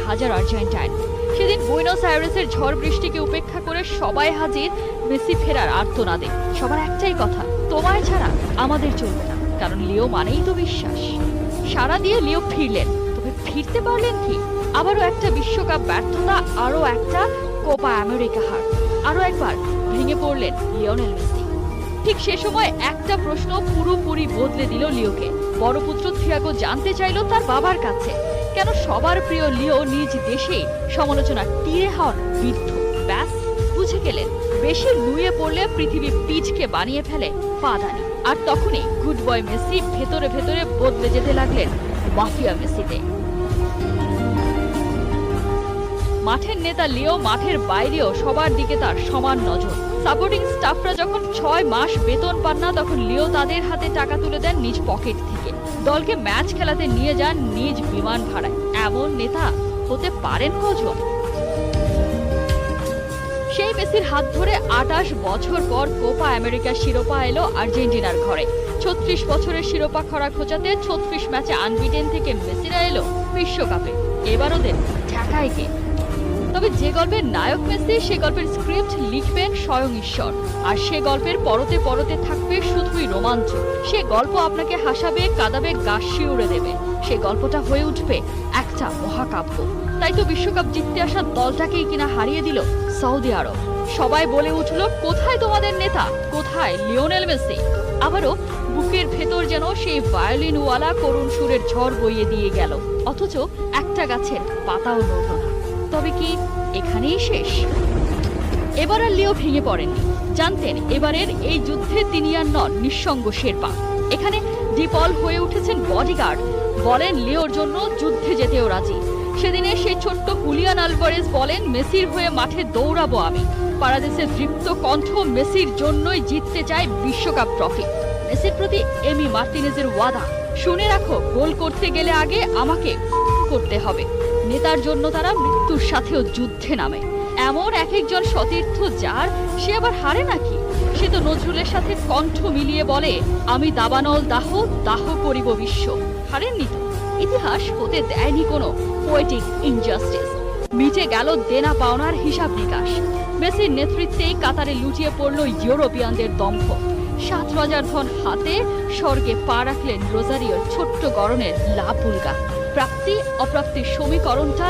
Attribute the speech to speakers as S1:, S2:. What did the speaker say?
S1: হাজার আর্জেন্টাইন। সেদিন বুয়েনোস আয়ারেসের ঝড় বৃষ্টিকে উপেক্ষা করে সবাই হাজির মেসি ফেরার আর্তনাদে। সবার একটাই কথা, তোমায় ছাড়া আমাদের চলবে না, কারণ লিও মানেই তো বিশ্বাস। সারা দিয়ে লিও ফিরলেন, তবে ফিরতে পারলেন কি? আবারও একটা বিশ্বকাপ ব্যর্থতা, আরও একটা কোপা আমেরিকা হার, আরও একবার ভেঙে পড়লেন লিওনেল মেসি। ঠিক সে সময় একটা প্রশ্ন পুরোপুরি বদলে দিল লিওকে। বড় পুত্র থিয়াগো জানতে চাইল তার বাবার কাছে, কেন সবার প্রিয় লিও নিজ দেশে সমালোচনার তীরে হন বিদ্ধ। ব্যাস, বুঝে গেলেন বেশি নুয়ে পড়লে পৃথিবী পিচকে বানিয়ে ফেলে পাদানি। আর তখনই গুড বয় মেসি ভেতরে ভেতরে বদলে যেতে লাগলেন মাফিয়া মেসিতে। মাঠের নেতা লিও মাঠের বাইরেও সবার দিকে তার সমান নজর। সাপোর্টিং স্টাফরা যখন 6 মাস বেতন পান না, তখন লিও তাদের হাতে টাকা তুলে দেন নিজ পকেট থেকে। দলকে ম্যাচ খেলাতে নিয়ে যান নিজ বিমান ভাড়ায়। এমন নেতা হতে পারেন কজন? সেই মেসির হাত ধরে 28 বছর পর কোপা আমেরিকার শিরোপা এলো আর্জেন্টিনার ঘরে। 36 বছরের শিরোপা খরা খোঁচাতে 36 ম্যাচে আনবিটেন থেকে মেসিরা এলো বিশ্বকাপে। এবার ওদের ঠেকায় কে? তবে যে গল্পের নায়ক মেসি, সে গল্পের স্ক্রিপ্ট লিখবেন স্বয়ং ঈশ্বর। আর সে গল্পের পরতে পরতে থাকবে শুধুই রোমাঞ্চ। সে গল্প আপনাকে হাসাবে, কাঁদাবে, গা শিউড়ে দেবে। সে গল্পটা হয়ে উঠবে একটা মহাকাব্য। তাই তো বিশ্বকাপ জিততে আসা দলটাকেই কিনা হারিয়ে দিল সৌদি আরব। সবাই বলে উঠল, কোথায় তোমাদের নেতা, কোথায় লিওনেল মেসি? আবারও বুকের ভেতর যেন সেই ভায়োলিনওয়ালা করুণ সুরের ঝড় বইয়ে দিয়ে গেল, অথচ একটা গাছের পাতাও নড়ল না। তবে কি এখানেই শেষ? এবার আর লিও ভেঙে পড়েননি। জানতেন এবারের এই যুদ্ধে তিনি আর নন নিঃসঙ্গ শেরপা। এখানে ডিপল হয়ে উঠেছেন বডিগার্ড। বলেন লিওর জন্য যুদ্ধে যেতেও রাজি। সেদিনে সেই ছোট্ট হুলিয়ান আলভারেজ বলেন, মেসির হয়ে মাঠে দৌড়াবো আমি। পারাদেসের দৃপ্ত কণ্ঠ, মেসির জন্যই জিততে চায় বিশ্বকাপ ট্রফি। মেসির প্রতি এমি মার্টিনেজের ওয়াদা, শুনে রাখো, গোল করতে গেলে আগে আমাকে করতে হবে। নেতার জন্য তারা মৃত্যুর সাথেও যুদ্ধে নামে। এমন এক একজন সতীর্থ যার, সে আবার হারে নাকি? সে তো নজরুলের সাথে কণ্ঠ মিলিয়ে বলে, আমি দাবানল দাহ, দাহ করিব বিশ্ব। হারেননি তো। ইতিহাস হতে দেয়নি কোনো পোয়েটিক ইনজাস্টিস। মিটে গেল দেনা পাওনার হিসাব নিকাশ। মেসির নেতৃত্বেই কাতারে লুটিয়ে পড়ল ইউরোপিয়ানদের দম্ভ। 7 রাজার ধন হাতে স্বর্গে পা রাখলেন রোজারিওর ছোট্ট গড়নের লা পুলগা। প্রাপ্তি অপ্রাপ্তির সমীকরণটা